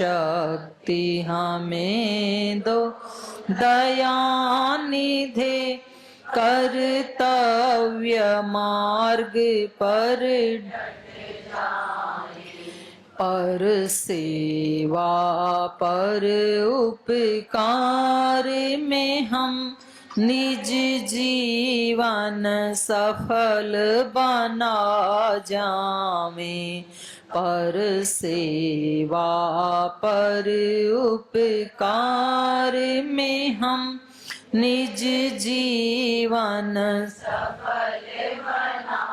शक्ति हमें दो दयानिधे, कर्तव्य मार्ग पर सेवा पर उपकार में हम निज जीवन सफल बना जावें। पर सेवा पर उपकार में हम निज जीवन सफल बना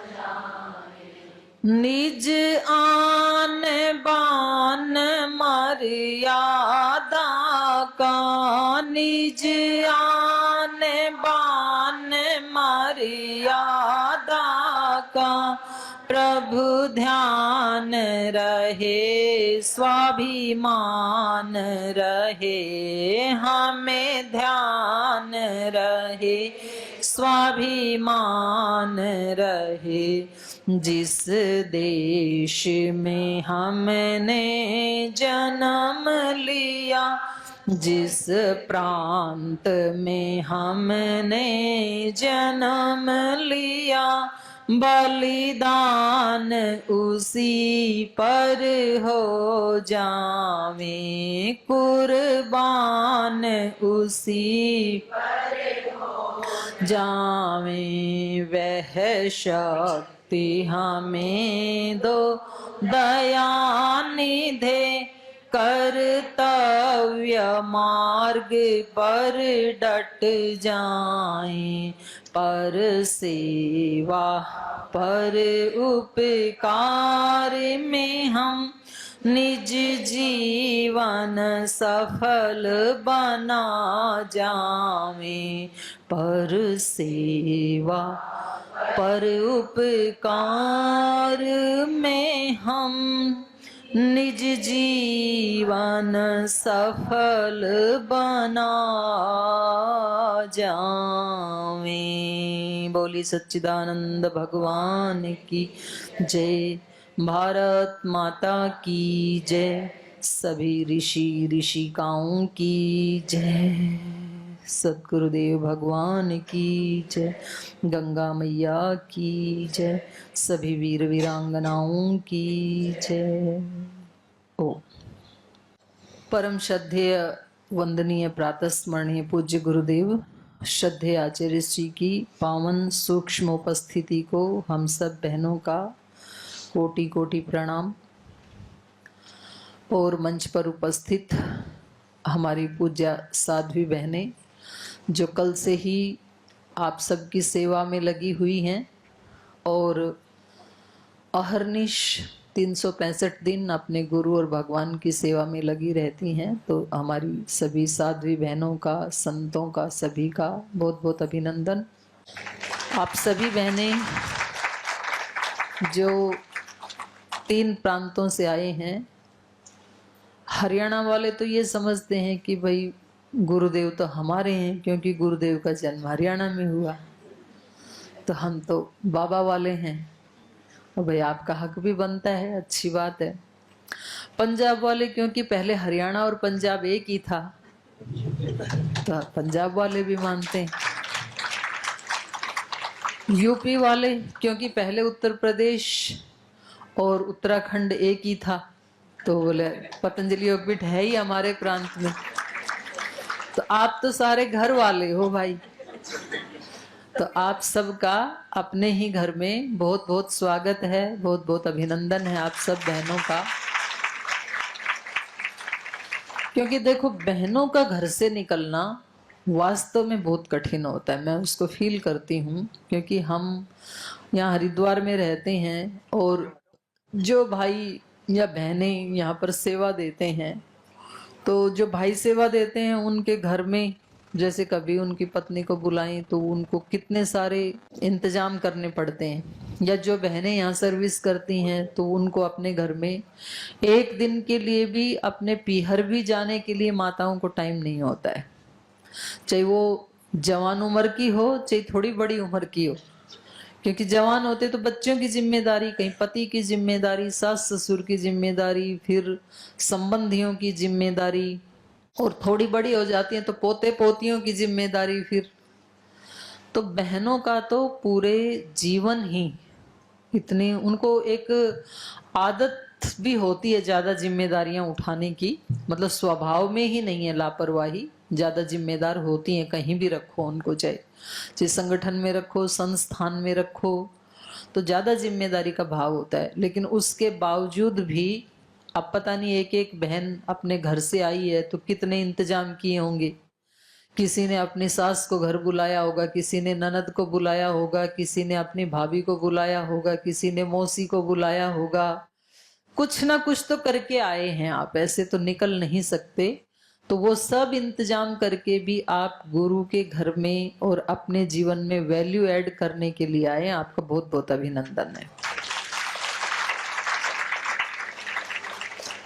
जावें। निज आन बान मर्यादा का, निज आन बान मर्यादा का प्रभु ध्यान रहे, स्वाभिमान रहे, हमें ध्यान रहे, स्वाभिमान रहे। जिस देश में हमने जन्म लिया, जिस प्रांत में हमने जन्म लिया, बलिदान उसी पर हो जावें, कुर्बान उसी पर हो जावें। वह शक्ति हमें दो दयानिधे, कर्तव्य मार्ग पर डट जाएं। पर सेवा पर उपकार में हम निज जीवन सफल बना जावें। पर सेवा पर उपकार में हम निज जीवन सफल बना जावें। बोली सच्चिदानंद भगवान की जय। भारत माता की जय। सभी ऋषि ऋषिकाओं की जय। सद्गुरुदेव भगवान की जय। गंगा मैया की जय। सभी वीर वीरांगनाओं की जय। ओ परम श्रद्धेय वंदनीय प्रातः स्मरणीय पूज्य गुरुदेव श्रद्धेय आचार्य श्री की पावन सूक्ष्म उपस्थिति को हम सब बहनों का कोटि कोटि प्रणाम। और मंच पर उपस्थित हमारी पूज्य साध्वी बहनें जो कल से ही आप सबकी सेवा में लगी हुई हैं और अहर्निश 365 दिन अपने गुरु और भगवान की सेवा में लगी रहती हैं, तो हमारी सभी साध्वी बहनों का, संतों का, सभी का बहुत बहुत अभिनंदन। आप सभी बहनें जो 3 प्रांतों से आए हैं, हरियाणा वाले तो ये समझते हैं कि भाई गुरुदेव तो हमारे हैं क्योंकि गुरुदेव का जन्म हरियाणा में हुआ, तो हम तो बाबा वाले हैं और भाई आपका हक भी बनता है, अच्छी बात है। पंजाब वाले क्योंकि पहले हरियाणा और पंजाब एक ही था, तो पंजाब वाले भी मानते हैं। यूपी वाले क्योंकि पहले उत्तर प्रदेश और उत्तराखंड एक ही था, तो बोले पतंजलि योगपीठ है ही हमारे प्रांत में। तो आप तो सारे घर वाले हो भाई, तो आप सबका अपने ही घर में बहुत बहुत स्वागत है, बहुत बहुत अभिनंदन है आप सब बहनों का। क्योंकि देखो बहनों का घर से निकलना वास्तव में बहुत कठिन होता है, मैं उसको फील करती हूँ। क्योंकि हम यहाँ हरिद्वार में रहते हैं और जो भाई या बहनें यहाँ पर सेवा देते हैं, तो जो भाई सेवा देते हैं उनके घर में जैसे कभी उनकी पत्नी को बुलाएं तो उनको कितने सारे इंतजाम करने पड़ते हैं, या जो बहनें यहाँ सर्विस करती हैं तो उनको अपने घर में एक दिन के लिए भी अपने पीहर भी जाने के लिए माताओं को टाइम नहीं होता है। चाहे वो जवान उम्र की हो चाहे थोड़ी बड़ी उम्र की हो, क्योंकि जवान होते तो बच्चों की जिम्मेदारी, कहीं पति की जिम्मेदारी, सास ससुर की जिम्मेदारी, फिर संबंधियों की जिम्मेदारी, और थोड़ी बड़ी हो जाती है तो पोते पोतियों की जिम्मेदारी। फिर तो बहनों का तो पूरे जीवन ही इतनी, उनको एक आदत भी होती है ज्यादा जिम्मेदारियां उठाने की, मतलब स्वभाव में ही नहीं है लापरवाही, ज्यादा जिम्मेदार होती हैं। कहीं भी रखो उनको, चाहे संगठन में रखो, संस्थान में रखो, तो ज्यादा जिम्मेदारी का भाव होता है। लेकिन उसके बावजूद भी अब पता नहीं, एक एक बहन अपने घर से आई है तो कितने इंतजाम किए होंगे। किसी ने अपनी सास को घर बुलाया होगा, किसी ने ननद को बुलाया होगा, किसी ने अपनी भाभी को बुलाया होगा, किसी ने मौसी को बुलाया होगा। कुछ ना कुछ तो करके आए हैं आप, ऐसे तो निकल नहीं सकते। तो वो सब इंतजाम करके भी आप गुरु के घर में और अपने जीवन में वैल्यू ऐड करने के लिए आए। आपका बहुत बहुत अभिनंदन है।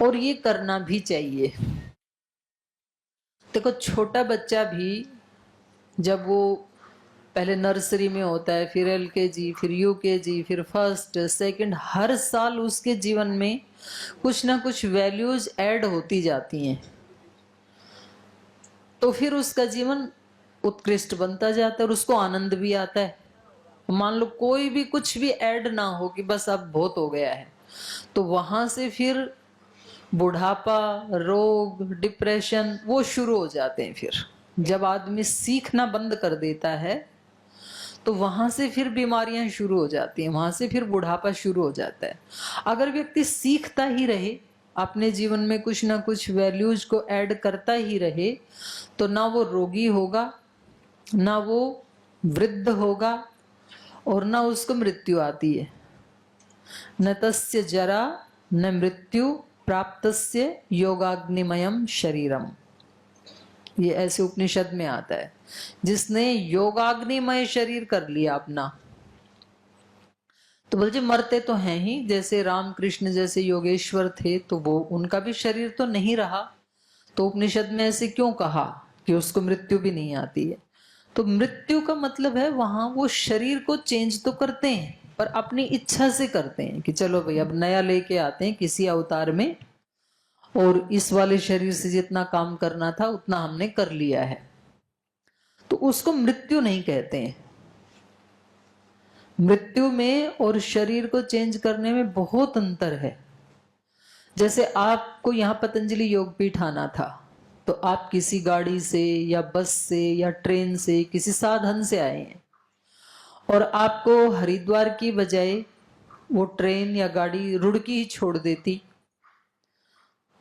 और ये करना भी चाहिए। देखो छोटा बच्चा भी जब वो पहले नर्सरी में होता है, फिर LKG, फिर UKG, फिर फर्स्ट सेकंड, हर साल उसके जीवन में कुछ ना कुछ वैल्यूज ऐड होती जाती हैं। तो फिर उसका जीवन उत्कृष्ट बनता जाता है और उसको आनंद भी आता है। मान लो कोई भी कुछ भी ऐड ना हो कि बस अब बहुत हो गया है, तो वहां से फिर बुढ़ापा, रोग, डिप्रेशन वो शुरू हो जाते हैं। फिर जब आदमी सीखना बंद कर देता है तो वहां से फिर बीमारियां शुरू हो जाती हैं, वहां से फिर बुढ़ापा शुरू हो जाता है। अगर व्यक्ति सीखता ही रहे, अपने जीवन में कुछ ना कुछ वैल्यूज को ऐड करता ही रहे, तो ना वो रोगी होगा, ना वो वृद्ध होगा, और ना उसको मृत्यु आती है। न तस्य जरा न मृत्यु प्राप्तस्य योगाग्निमयम शरीरम, ये ऐसे उपनिषद में आता है। जिसने योगाग्निमय शरीर कर लिया अपना, तो बोलते मरते तो हैं ही, जैसे रामकृष्ण जैसे योगेश्वर थे तो वो, उनका भी शरीर तो नहीं रहा, तो उपनिषद में ऐसे क्यों कहा कि उसको मृत्यु भी नहीं आती है। तो मृत्यु का मतलब है वहां वो शरीर को चेंज तो करते हैं पर अपनी इच्छा से करते हैं कि चलो भाई अब नया लेके आते हैं किसी अवतार में, और इस वाले शरीर से जितना काम करना था उतना हमने कर लिया है, तो उसको मृत्यु नहीं कहते हैं। मृत्यु में और शरीर को चेंज करने में बहुत अंतर है। जैसे आपको यहाँ पतंजलि योगपीठ आना था, तो आप किसी गाड़ी से या बस से या ट्रेन से किसी साधन से आए हैं, और आपको हरिद्वार की बजाय वो ट्रेन या गाड़ी रुड़की ही छोड़ देती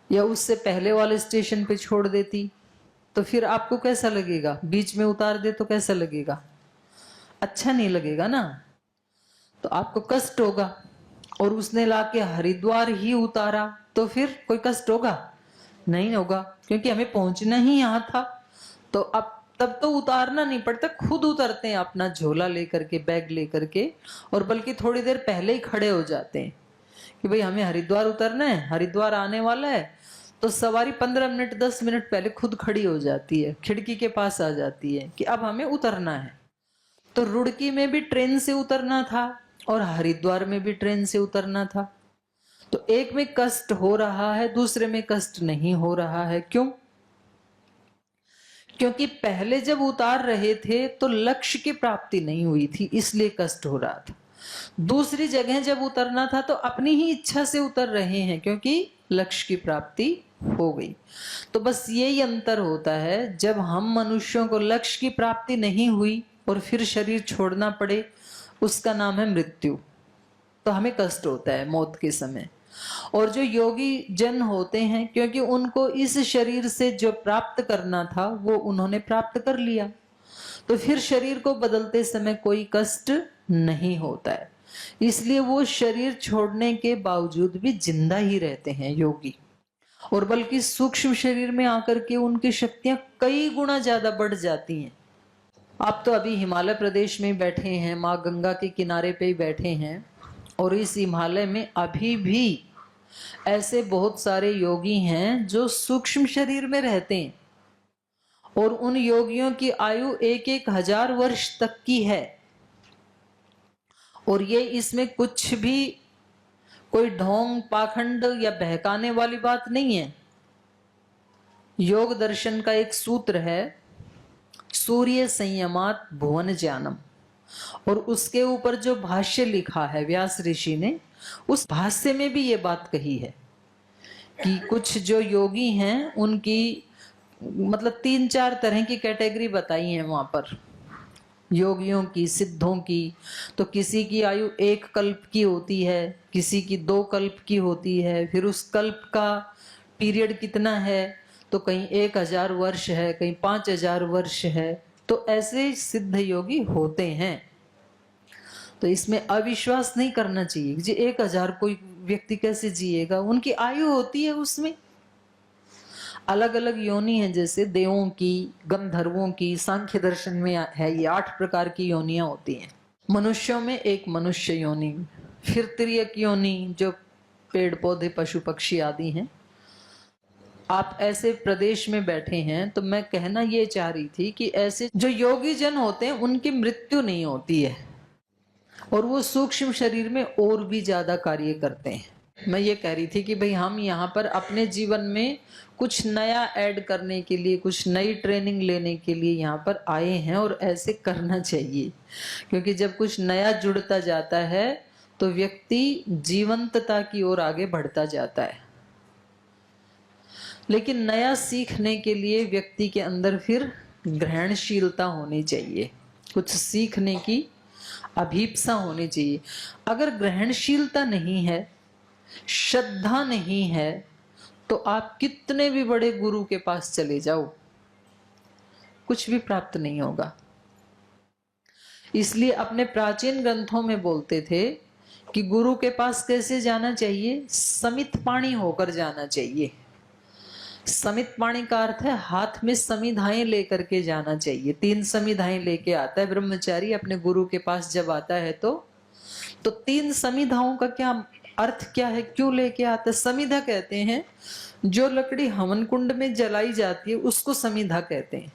या उससे पहले वाले स्टेशन पे छोड़ देती, तो फिर आपको कैसा लगेगा? बीच में उतार दे तो कैसा लगेगा? अच्छा नहीं लगेगा ना, तो आपको कष्ट होगा। और उसने लाके हरिद्वार ही उतारा तो फिर कोई कष्ट होगा? नहीं होगा, क्योंकि हमें पहुंचना ही यहां था। तो अब तब तो उतारना नहीं पड़ता, खुद उतरते हैं अपना झोला लेकर के, बैग लेकर के, और बल्कि थोड़ी देर पहले ही खड़े हो जाते हैं कि भाई हमें हरिद्वार उतरना है, हरिद्वार आने वाला है। तो सवारी 15 मिनट 10 मिनट पहले खुद खड़ी हो जाती है, खिड़की के पास आ जाती है कि अब हमें उतरना है। तो रुड़की में भी ट्रेन से उतरना था और हरिद्वार में भी ट्रेन से उतरना था। तो एक में कष्ट हो रहा है, दूसरे में कष्ट नहीं हो रहा है। क्यों? क्योंकि पहले जब उतार रहे थे तो लक्ष्य की प्राप्ति नहीं हुई थी, इसलिए कष्ट हो रहा था। दूसरी जगह जब उतरना था तो अपनी ही इच्छा से उतर रहे हैं, क्योंकि लक्ष्य की प्राप्ति हो गई। तो बस यही अंतर होता है, जब हम मनुष्यों को लक्ष्य की प्राप्ति नहीं हुई और फिर शरीर छोड़ना पड़े, उसका नाम है मृत्यु। तो हमें कष्ट होता है मौत के समय। और जो योगी जन होते हैं, क्योंकि उनको इस शरीर से जो प्राप्त करना था वो उन्होंने प्राप्त कर लिया, तो फिर शरीर को बदलते समय कोई कष्ट नहीं होता है। इसलिए वो शरीर छोड़ने के बावजूद भी जिंदा ही रहते हैं योगी, और बल्कि सूक्ष्म शरीर में आकर के उनकी शक्तियां कई गुना ज्यादा बढ़ जाती हैं। आप तो अभी हिमालय प्रदेश में बैठे हैं, माँ गंगा के किनारे पे ही बैठे हैं, और इस हिमालय में अभी भी ऐसे बहुत सारे योगी हैं जो सूक्ष्म शरीर में रहते हैं, और उन योगियों की आयु 1-1 हजार वर्ष तक की है। और ये इसमें कुछ भी कोई ढोंग पाखंड या बहकाने वाली बात नहीं है। योग दर्शन का एक सूत्र है, सूर्य संयमात भुवन ज्ञानम, और उसके ऊपर जो भाष्य लिखा है व्यास ऋषि ने, उस भाष्य में भी ये बात कही है कि कुछ जो योगी हैं उनकी मतलब 3-4 तरह की कैटेगरी बताई है वहां पर योगियों की, सिद्धों की। तो किसी की आयु 1 कल्प की होती है, किसी की 2 कल्प की होती है, फिर उस कल्प का पीरियड कितना है, तो कहीं 1000 वर्ष है, कहीं 5000 वर्ष है। तो ऐसे सिद्ध योगी होते हैं। तो इसमें अविश्वास नहीं करना चाहिए जी 1000 कोई व्यक्ति कैसे जिएगा, उनकी आयु होती है। उसमें अलग अलग योनि है, जैसे देवों की, गंधर्वों की, सांख्य दर्शन में है ये 8 प्रकार की योनियां होती हैं। मनुष्यों में एक मनुष्य योनि, फिर तिर्यक योनि जो पेड़ पौधे पशु पक्षी आदि हैं। आप ऐसे प्रदेश में बैठे हैं, तो मैं कहना ये चाह रही थी कि ऐसे जो योगी जन होते हैं उनकी मृत्यु नहीं होती है और वो सूक्ष्म शरीर में और भी ज्यादा कार्य करते हैं। मैं ये कह रही थी कि भाई हम यहाँ पर अपने जीवन में कुछ नया ऐड करने के लिए, कुछ नई ट्रेनिंग लेने के लिए यहाँ पर आए हैं और ऐसे करना चाहिए, क्योंकि जब कुछ नया जुड़ता जाता है तो व्यक्ति जीवंतता की ओर आगे बढ़ता जाता है। लेकिन नया सीखने के लिए व्यक्ति के अंदर फिर ग्रहणशीलता होनी चाहिए, कुछ सीखने की अभीप्सा होनी चाहिए। अगर ग्रहणशीलता नहीं है, श्रद्धा नहीं है, तो आप कितने भी बड़े गुरु के पास चले जाओ, कुछ भी प्राप्त नहीं होगा। इसलिए अपने प्राचीन ग्रंथों में बोलते थे कि गुरु के पास कैसे जाना चाहिए, समित पाणी होकर जाना चाहिए। समित पाणी का अर्थ है हाथ में समिधाएं लेकर के जाना चाहिए। 3 समिधाएं लेके आता है ब्रह्मचारी अपने गुरु के पास जब आता है तो 3 समिधाओं का क्या अर्थ क्या है, क्यों लेके आता है? समिधा कहते हैं जो लकड़ी हवन कुंड में जलाई जाती है उसको समिधा कहते हैं।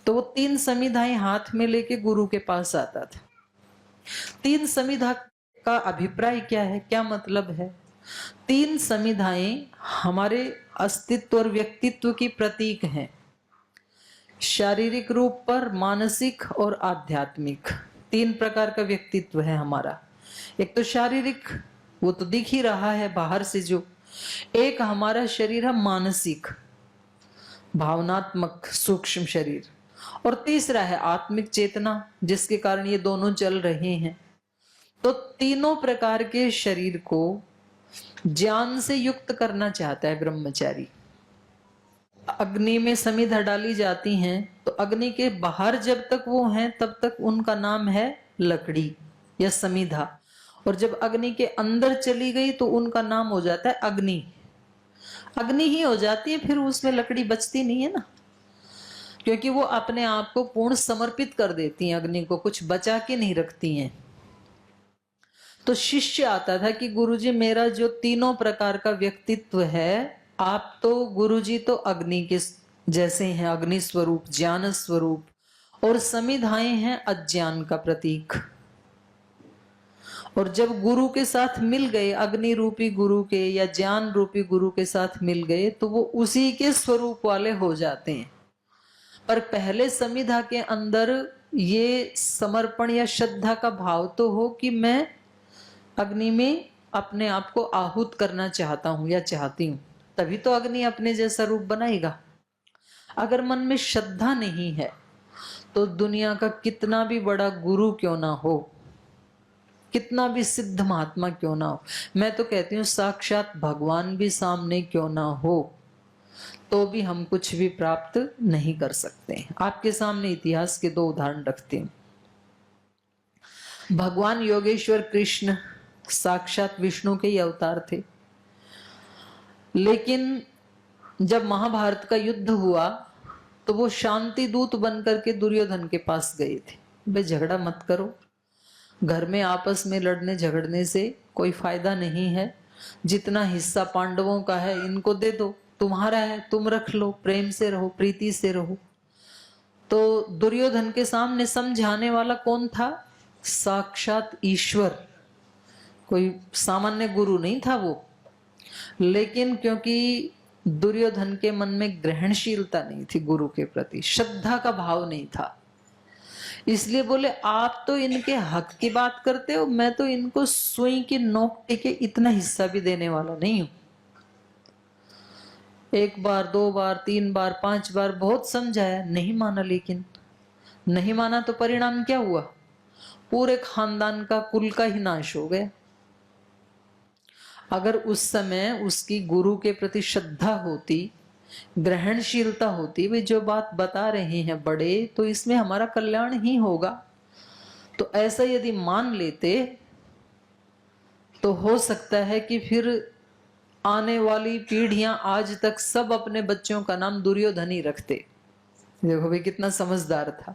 तो वो 3 समिधाएं हाथ में लेके गुरु के पास आता था। 3 समिधा का अभिप्राय क्या है, क्या मतलब है? 3 समिधाएं हमारे अस्तित्व और व्यक्तित्व की प्रतीक हैं, शारीरिक रूप पर, मानसिक और आध्यात्मिक। 3 प्रकार का व्यक्तित्व है हमारा। एक तो शारीरिक, वो तो दिख ही रहा है बाहर से जो। एक हमारा शरीर है मानसिक, भावनात्मक, सूक्ष्म शरीर। और तीसरा है आत्मिक चेतना, जिसके कारण ये दोनों चल रहे हैं। तो तीनों प्रकार के शरीर को ज्ञान से युक्त करना चाहता है ब्रह्मचारी। अग्नि में समिधा डाली जाती हैं, तो अग्नि के बाहर जब तक वो हैं तब तक उनका नाम है लकड़ी या समिधा, और जब अग्नि के अंदर चली गई तो उनका नाम हो जाता है अग्नि। अग्नि ही हो जाती है, फिर उसमें लकड़ी बचती नहीं है ना, क्योंकि वो अपने आप को पूर्ण समर्पित कर देती हैं अग्नि को, कुछ बचा के नहीं रखती हैं। तो शिष्य आता था कि गुरुजी मेरा जो तीनों प्रकार का व्यक्तित्व है, आप तो गुरुजी तो अग्नि के जैसे हैं, अग्नि स्वरूप, ज्ञान स्वरूप, और समिधाएं हैं अज्ञान का प्रतीक। और जब गुरु के साथ मिल गए, अग्नि रूपी गुरु के या ज्ञान रूपी गुरु के साथ मिल गए, तो वो उसी के स्वरूप वाले हो जाते हैं। पर पहले समिधा के अंदर ये समर्पण या श्रद्धा का भाव तो हो कि मैं अग्नि में अपने आप को आहूत करना चाहता हूं या चाहती हूं, तभी तो अग्नि अपने जैसा रूप बनाएगा। अगर मन में श्रद्धा नहीं है तो दुनिया का कितना भी बड़ा गुरु क्यों ना हो, कितना भी सिद्ध महात्मा क्यों ना हो, मैं तो कहती हूँ साक्षात भगवान भी सामने क्यों ना हो, तो भी हम कुछ भी प्राप्त नहीं कर सकते। आपके सामने इतिहास के 2 उदाहरण रखते हैं। भगवान योगेश्वर कृष्ण साक्षात विष्णु के ही अवतार थे, लेकिन जब महाभारत का युद्ध हुआ तो वो शांति दूत बनकर के दुर्योधन के पास गए थे। भाई झगड़ा मत करो, घर में आपस में लड़ने झगड़ने से कोई फायदा नहीं है, जितना हिस्सा पांडवों का है इनको दे दो, तुम्हारा है तुम रख लो, प्रेम से रहो, प्रीति से रहो। तो दुर्योधन के सामने समझाने वाला कौन था? साक्षात ईश्वर कोई सामान्य गुरु नहीं था वो, लेकिन क्योंकि दुर्योधन के मन में ग्रहणशीलता नहीं थी गुरु के प्रति, श्रद्धा का भाव नहीं था, इसलिए बोले आप तो इनके हक की बात करते हो, मैं तो इनको सुई की नोक टेके इतना हिस्सा भी देने वाला नहीं हूं। एक बार, दो बार, तीन बार, 5 बार बहुत समझाया, नहीं माना। लेकिन नहीं माना तो परिणाम क्या हुआ? पूरे खानदान का, कुल का ही नाश हो गया। अगर उस समय उसकी गुरु के प्रति श्रद्धा होती, ग्रहणशीलता होती, वे जो बात बता रहे हैं बड़े, तो इसमें हमारा कल्याण ही होगा, तो ऐसा यदि मान लेते तो हो सकता है कि फिर आने वाली पीढ़ियां आज तक सब अपने बच्चों का नाम दुर्योधन ही रखते। देखो भाई कितना समझदार था।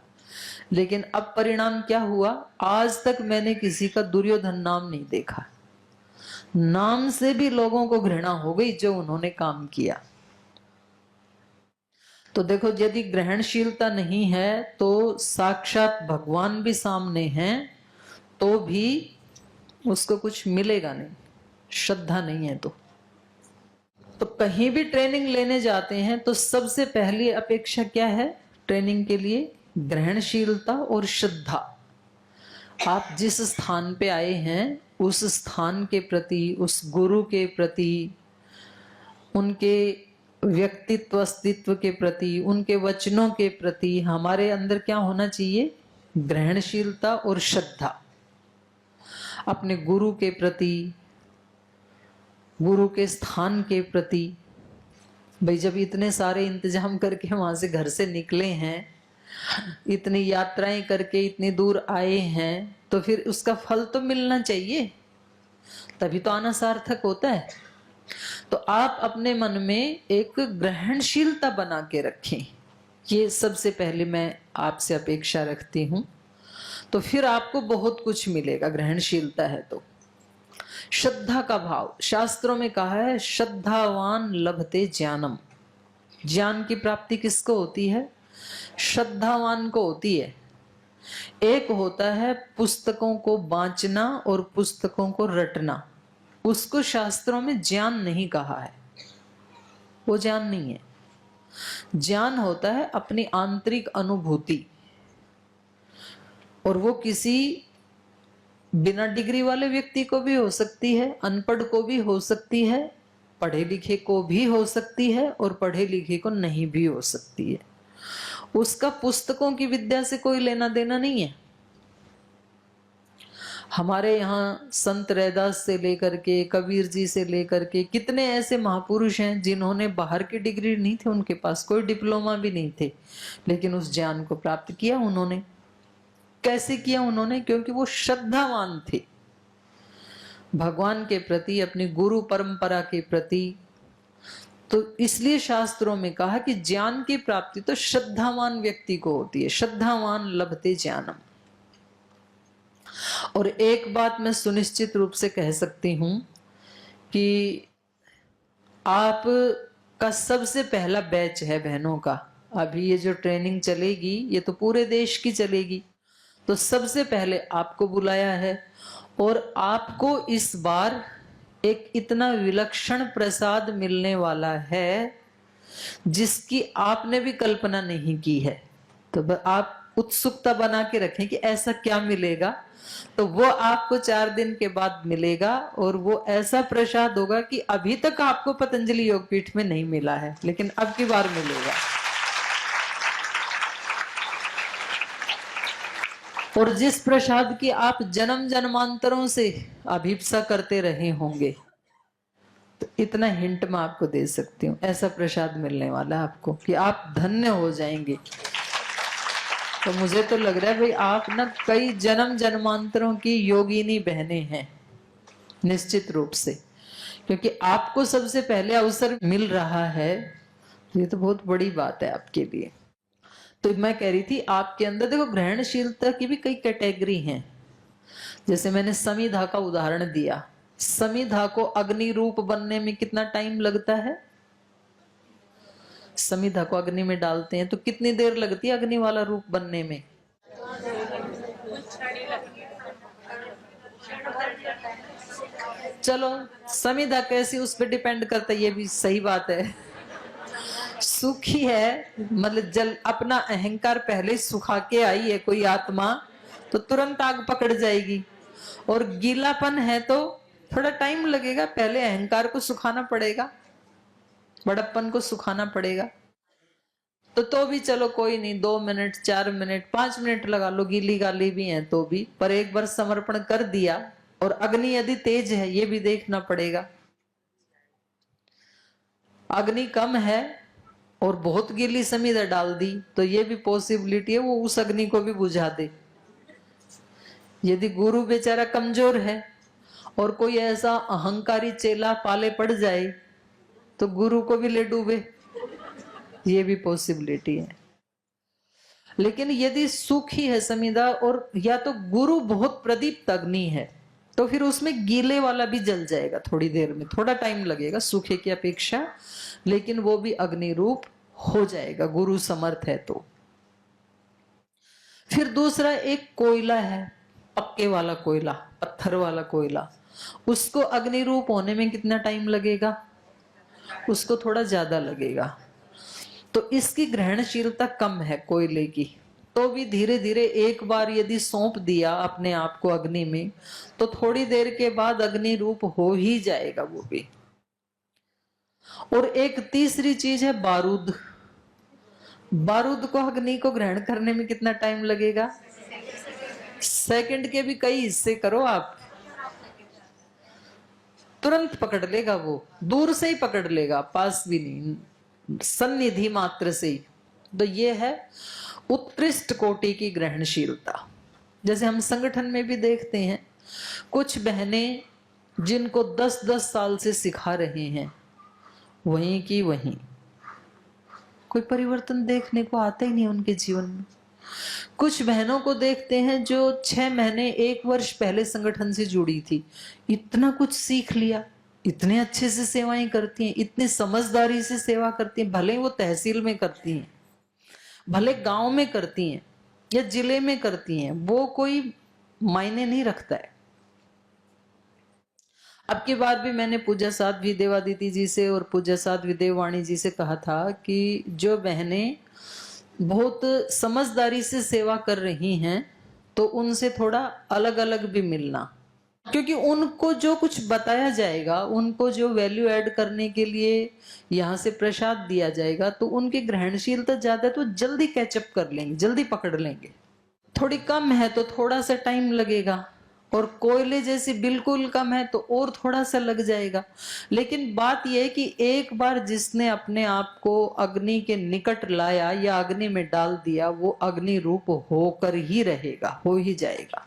लेकिन अब परिणाम क्या हुआ? आज तक मैंने किसी का दुर्योधन नाम नहीं देखा। नाम से भी लोगों को घृणा हो गई जो उन्होंने काम किया। तो देखो, यदि ग्रहणशीलता नहीं है तो साक्षात भगवान भी सामने हैं तो भी उसको कुछ मिलेगा नहीं, श्रद्धा नहीं है तो कहीं भी ट्रेनिंग लेने जाते हैं तो सबसे पहली अपेक्षा क्या है ट्रेनिंग के लिए? ग्रहणशीलता और श्रद्धा। आप जिस स्थान पे आए हैं उस स्थान के प्रति, उस गुरु के प्रति, उनके व्यक्तित्व अस्तित्व के प्रति, उनके वचनों के प्रति हमारे अंदर क्या होना चाहिए? ग्रहणशीलता और श्रद्धा। अपने गुरु के प्रति, गुरु के स्थान के प्रति। भाई जब इतने सारे इंतजाम करके वहां से घर से निकले हैं, इतनी यात्राएं करके इतनी दूर आए हैं, तो फिर उसका फल तो मिलना चाहिए, तभी तो आना सार्थक होता है। तो आप अपने मन में एक ग्रहणशीलता बना के रखें, ये सबसे पहले मैं आपसे अपेक्षा रखती हूं। तो फिर आपको बहुत कुछ मिलेगा, ग्रहणशीलता है तो। श्रद्धा का भाव, शास्त्रों में कहा है श्रद्धावान लभते ज्ञानम। ज्ञान की प्राप्ति किसको होती है? श्रद्धावान को होती है। एक होता है पुस्तकों को बांचना और पुस्तकों को रटना, उसको शास्त्रों में ज्ञान नहीं कहा है, वो ज्ञान नहीं है। ज्ञान होता है अपनी आंतरिक अनुभूति, और वो किसी बिना डिग्री वाले व्यक्ति को भी हो सकती है, अनपढ़ को भी हो सकती है, पढ़े लिखे को भी हो सकती है, और पढ़े लिखे को नहीं भी हो सकती है। उसका पुस्तकों की विद्या से कोई लेना देना नहीं है। हमारे यहाँ संत रैदास से लेकर के, कबीर जी से लेकर के कितने ऐसे महापुरुष हैं जिन्होंने बाहर की डिग्री नहीं थे, उनके पास कोई डिप्लोमा भी नहीं थे, लेकिन उस ज्ञान को प्राप्त किया उन्होंने। कैसे किया उन्होंने? क्योंकि वो श्रद्धावान थे भगवान के प्रति, अपनी गुरु परंपरा के प्रति। तो इसलिए शास्त्रों में कहा कि ज्ञान की प्राप्ति तो श्रद्धावान व्यक्ति को होती है। श्रद्धावान लभते ज्ञानम। और एक बात मैं सुनिश्चित रूप से कह सकती हूं कि आप का सबसे पहला बैच है बहनों का। अभी ये जो ट्रेनिंग चलेगी ये तो पूरे देश की चलेगी, तो सबसे पहले आपको बुलाया है, और आपको इस बार एक इतना विलक्षण प्रसाद मिलने वाला है जिसकी आपने भी कल्पना नहीं की है। तो आप उत्सुकता बना के रखें कि ऐसा क्या मिलेगा, तो वो आपको 4 दिन के बाद मिलेगा, और वो ऐसा प्रसाद होगा कि अभी तक आपको पतंजलि योगपीठ में नहीं मिला है, लेकिन अब की बार मिलेगा। और जिस प्रसाद की आप जन्म जन्मांतरों से अभिप्सा करते रहे होंगे, तो इतना हिंट मैं आपको दे सकती हूँ, ऐसा प्रसाद मिलने वाला है आपको कि आप धन्य हो जाएंगे। तो मुझे तो लग रहा है भाई आप ना कई जन्म जन्मांतरों की योगिनी बहनें हैं निश्चित रूप से, क्योंकि आपको सबसे पहले अवसर मिल रहा है। ये तो बहुत बड़ी बात है आपके लिए। तो मैं कह रही थी आपके अंदर देखो ग्रहणशीलता की भी कई कैटेगरी हैं। जैसे मैंने समिधा का उदाहरण दिया, समिधा को अग्नि रूप बनने में कितना टाइम लगता है? समिधा को अग्नि में डालते हैं तो कितनी देर लगती है अग्नि वाला रूप बनने में? चलो समिधा कैसी उस पर डिपेंड करता है, ये भी सही बात है। सुखी है मतलब जल अपना अहंकार पहले सुखा के आई है कोई आत्मा तो तुरंत आग पकड़ जाएगी, और गीलापन है तो थोड़ा टाइम लगेगा, पहले अहंकार को सुखाना पड़ेगा, बड़प्पन को सुखाना पड़ेगा। तो भी चलो कोई नहीं, 2 मिनट 4 मिनट 5 मिनट लगा लो, गीली गाली भी है तो भी, पर एक बार समर्पण कर दिया। और अग्नि यदि तेज है ये भी देखना पड़ेगा, अग्नि कम है और बहुत गीली समिधा डाल दी तो ये भी पॉसिबिलिटी है वो उस अग्नि को भी बुझा दे। यदि गुरु बेचारा कमजोर है और कोई ऐसा अहंकारी चेला पाले पड़ जाए तो गुरु को भी ले डूबे, ये भी पॉसिबिलिटी है। लेकिन यदि सुखी है समिधा और या तो गुरु बहुत प्रदीप्त अग्नि है तो फिर उसमें गीले वाला भी जल जाएगा थोड़ी देर में, थोड़ा टाइम लगेगा सूखे की अपेक्षा, लेकिन वो भी अग्नि रूप हो जाएगा, गुरु समर्थ है तो। फिर दूसरा एक कोयला है, पक्के वाला कोयला, पत्थर वाला कोयला, उसको अग्नि रूप होने में कितना टाइम लगेगा? उसको थोड़ा ज्यादा लगेगा। तो इसकी ग्रहणशीलता कम है कोयले की, तो भी धीरे धीरे एक बार यदि सौंप दिया अपने आप को अग्नि में तो थोड़ी देर के बाद अग्नि रूप हो ही जाएगा वो भी। और एक तीसरी चीज है बारूद। बारूद को अग्नि को ग्रहण करने में कितना टाइम लगेगा? सेकंड के भी कई हिस्से करो आप, तुरंत पकड़ लेगा वो, दूर से ही पकड़ लेगा, पास भी नहीं, सन्निधि मात्र से ही। तो ये है उत्कृष्ट कोटि की ग्रहणशीलता। जैसे हम संगठन में भी देखते हैं कुछ बहनें जिनको 10-10 साल से सिखा रहे हैं, वहीं की वहीं, कोई परिवर्तन देखने को आता ही नहीं उनके जीवन में। कुछ बहनों को देखते हैं जो 6 महीने 1 वर्ष पहले संगठन से जुड़ी थी, इतना कुछ सीख लिया, इतने अच्छे से सेवाएं करती हैं, इतनी समझदारी से सेवा करती हैं, भले वो तहसील में करती हैं, भले गांव में करती हैं या जिले में करती हैं, वो कोई मायने नहीं रखता है। अब की बार भी मैंने पूज्य साध्वी देवादिति जी से और पूज्य साध्वी देववाणी जी से कहा था कि जो बहनें बहुत समझदारी से सेवा कर रही हैं तो उनसे थोड़ा अलग अलग भी मिलना, क्योंकि उनको जो कुछ बताया जाएगा, उनको जो वैल्यू ऐड करने के लिए यहाँ से प्रसाद दिया जाएगा तो उनकी ग्रहणशीलता ज्यादा, तो जल्दी कैचअप कर लेंगे, जल्दी पकड़ लेंगे। थोड़ी कम है तो थोड़ा सा टाइम लगेगा, और कोयले जैसी बिल्कुल कम है तो और थोड़ा सा लग जाएगा। लेकिन बात यह है कि एक बार जिसने अपने आप को अग्नि के निकट लाया या अग्नि में डाल दिया, वो अग्नि रूप होकर ही रहेगा, हो ही जाएगा।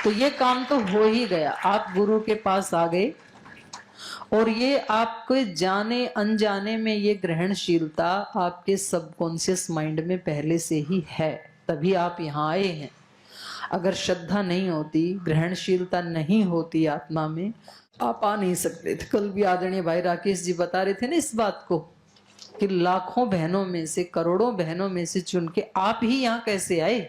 तो ये काम तो हो ही गया, आप गुरु के पास आ गए और ये आपके जाने अनजाने में ये ग्रहणशीलता आपके सबकॉन्शियस माइंड में पहले से ही है, तभी आप यहाँ आए हैं। अगर श्रद्धा नहीं होती, ग्रहणशीलता नहीं होती आत्मा में, आप आ नहीं सकते थे। कल भी आदरणीय भाई राकेश जी बता रहे थे ना इस बात को कि लाखों बहनों में से, करोड़ों बहनों में से चुन के आप ही यहाँ कैसे आए,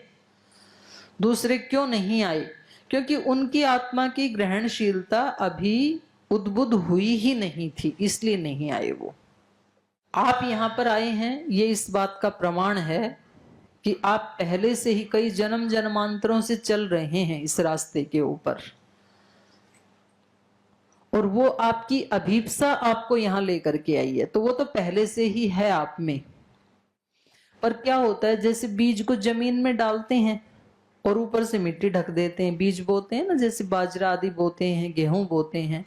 दूसरे क्यों नहीं आए? क्योंकि उनकी आत्मा की ग्रहणशीलता अभी उद्बुद्ध हुई ही नहीं थी, इसलिए नहीं आए वो। आप यहाँ पर आए हैं, ये इस बात का प्रमाण है कि आप पहले से ही कई जन्म जन्मांतरों से चल रहे हैं इस रास्ते के ऊपर, और वो आपकी अभीप्सा आपको यहां लेकर के आई है, तो वो तो पहले से ही है आप में। पर क्या होता है, जैसे बीज को जमीन में डालते हैं और ऊपर से मिट्टी ढक देते हैं, बीज बोते हैं ना, जैसे बाजरा आदि बोते हैं, गेहूं बोते हैं,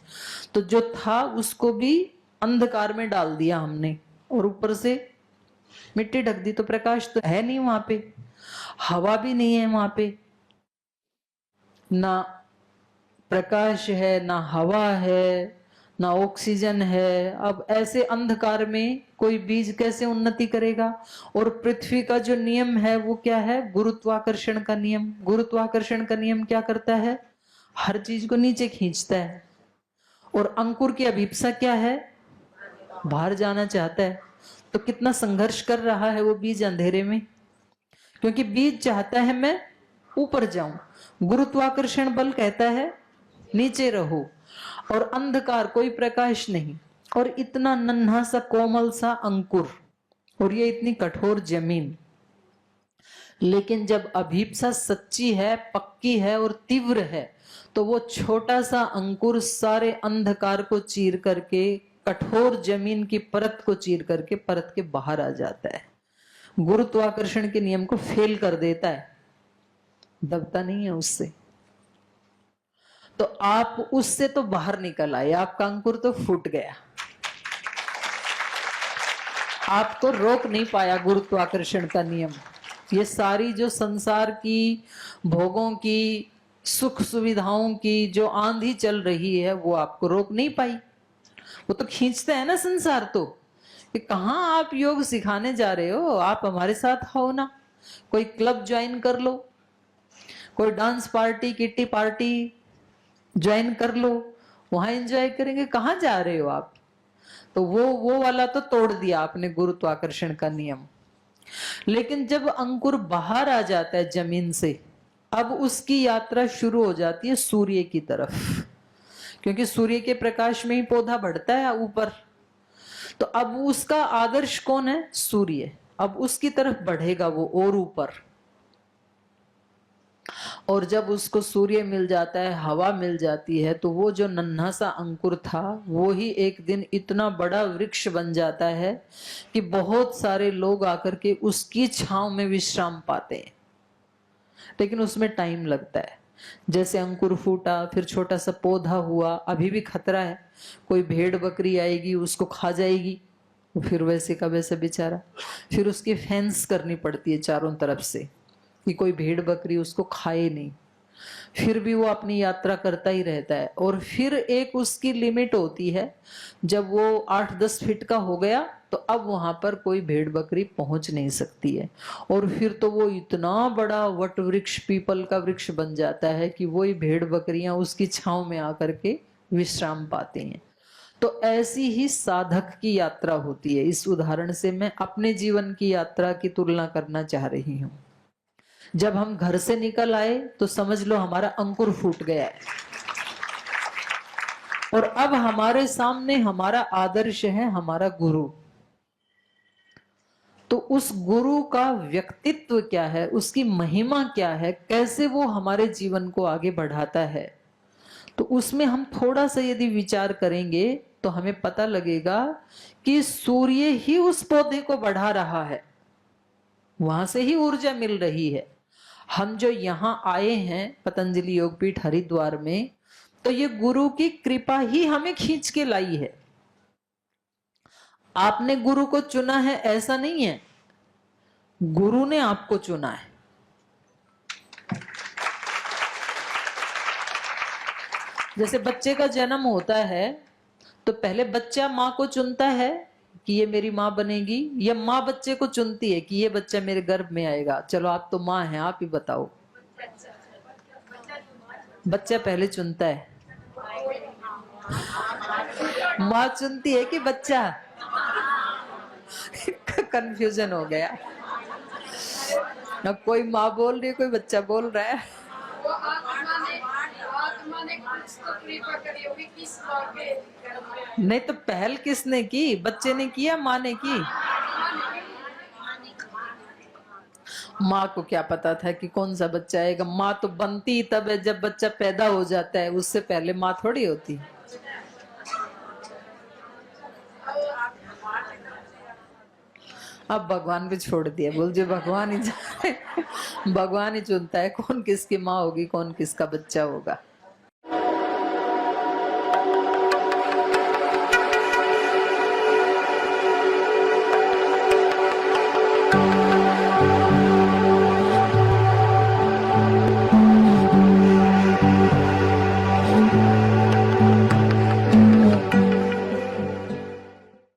तो जो था उसको भी अंधकार में डाल दिया हमने और ऊपर से मिट्टी ढक दी, तो प्रकाश तो है नहीं वहां पे, हवा भी नहीं है वहां पे, ना प्रकाश है, ना हवा है, ना ऑक्सीजन है। अब ऐसे अंधकार में कोई बीज कैसे उन्नति करेगा? और पृथ्वी का जो नियम है वो क्या है? गुरुत्वाकर्षण का नियम। गुरुत्वाकर्षण का नियम क्या करता है? हर चीज को नीचे खींचता है। और अंकुर की अभिप्सा क्या है? बाहर जाना चाहता है। तो कितना संघर्ष कर रहा है वो बीज अंधेरे में, क्योंकि बीज चाहता है मैं ऊपर जाऊं, गुरुत्वाकर्षण बल कहता है नीचे रहो, और अंधकार, कोई प्रकाश नहीं, और इतना नन्हा सा कोमल सा अंकुर, और ये इतनी कठोर जमीन। लेकिन जब अभीप्सा सच्ची है, पक्की है और तीव्र है, तो वो छोटा सा अंकुर सारे अंधकार को चीर करके, कठोर जमीन की परत को चीर करके परत के बाहर आ जाता है, गुरुत्वाकर्षण के नियम को फेल कर देता है, दबता नहीं है उससे। तो आप उससे तो बाहर निकल आए, आपका अंकुर तो फूट गया, आपको रोक नहीं पाया गुरुत्वाकर्षण का नियम। ये सारी जो संसार की भोगों की, सुख सुविधाओं की जो आंधी चल रही है, वो आपको रोक नहीं पाई। वो तो खींचते हैं ना संसार, तो कि कहाँ आप योग सिखाने जा रहे हो, आप हमारे साथ हो ना, कोई क्लब ज्वाइन कर लो, कोई dance party, kitty party join कर लो, वहां एंजॉय करेंगे, कहाँ जा रहे हो आप। तो वो वाला तो तोड़ दिया आपने, गुरुत्वाकर्षण का नियम। लेकिन जब अंकुर बाहर आ जाता है जमीन से, अब उसकी यात्रा शुरू हो जाती है सूर्य की तरफ, क्योंकि सूर्य के प्रकाश में ही पौधा बढ़ता है ऊपर। तो अब उसका आदर्श कौन है? सूर्य। अब उसकी तरफ बढ़ेगा वो और ऊपर, और जब उसको सूर्य मिल जाता है, हवा मिल जाती है, तो वो जो नन्हा सा अंकुर था, वो ही एक दिन इतना बड़ा वृक्ष बन जाता है कि बहुत सारे लोग आकर के उसकी छांव में विश्राम पाते हैं। लेकिन उसमें टाइम लगता है। जैसे अंकुर फूटा, फिर छोटा सा पौधा हुआ, अभी भी खतरा है, कोई भेड़ बकरी आएगी उसको खा जाएगी, फिर वैसे का वैसे बेचारा, फिर उसकी फेंस करनी पड़ती है चारों तरफ से कि कोई भेड़ बकरी उसको खाए नहीं। फिर भी वो अपनी यात्रा करता ही रहता है, और फिर एक उसकी लिमिट होती है, जब वो 8-10 फीट का हो गया तो अब वहां पर कोई भेड़ बकरी पहुंच नहीं सकती है, और फिर तो वो इतना बड़ा वट वृक्ष, पीपल का वृक्ष बन जाता है कि वही भेड़ बकरियां उसकी छांव में आकर के विश्राम पाते हैं। तो ऐसी ही साधक की यात्रा होती है। इस उदाहरण से मैं अपने जीवन की यात्रा की तुलना करना चाह रही हूं। जब हम घर से निकल आए तो समझ लो हमारा अंकुर फूट गया है, और अब हमारे सामने हमारा आदर्श है, हमारा गुरु। तो उस गुरु का व्यक्तित्व क्या है, उसकी महिमा क्या है, कैसे वो हमारे जीवन को आगे बढ़ाता है, तो उसमें हम थोड़ा सा यदि विचार करेंगे तो हमें पता लगेगा कि सूर्य ही उस पौधे को बढ़ा रहा है, वहां से ही ऊर्जा मिल रही है। हम जो यहां आए हैं पतंजलि योगपीठ हरिद्वार में, तो ये गुरु की कृपा ही हमें खींच के लाई है। आपने गुरु को चुना है ऐसा नहीं है, गुरु ने आपको चुना है। जैसे बच्चे का जन्म होता है तो पहले बच्चा माँ को चुनता है कि ये मेरी माँ बनेगी, या माँ बच्चे को चुनती है कि ये बच्चा मेरे गर्भ में आएगा। चलो आप तो माँ हैं, आप ही बताओ। बच्चा पहले चुनता है, माँ चुनती है कि बच्चा? कंफ्यूजन हो गया। अब कोई माँ बोल रही है, कोई बच्चा बोल रहा है। वो आत्मा ने कुछ तो कृपा करी होगी, किस नहीं तो पहल किसने की? बच्चे ने किया, माँ ने की? माँ को क्या पता था कि कौन सा बच्चा आएगा? माँ तो बनती तब है जब बच्चा पैदा हो जाता है, उससे पहले माँ थोड़ी होती। अब भगवान पे छोड़ दिया, बोल जो भगवान ही भगवान ही चुनता है कौन किसकी माँ होगी, कौन किसका बच्चा होगा।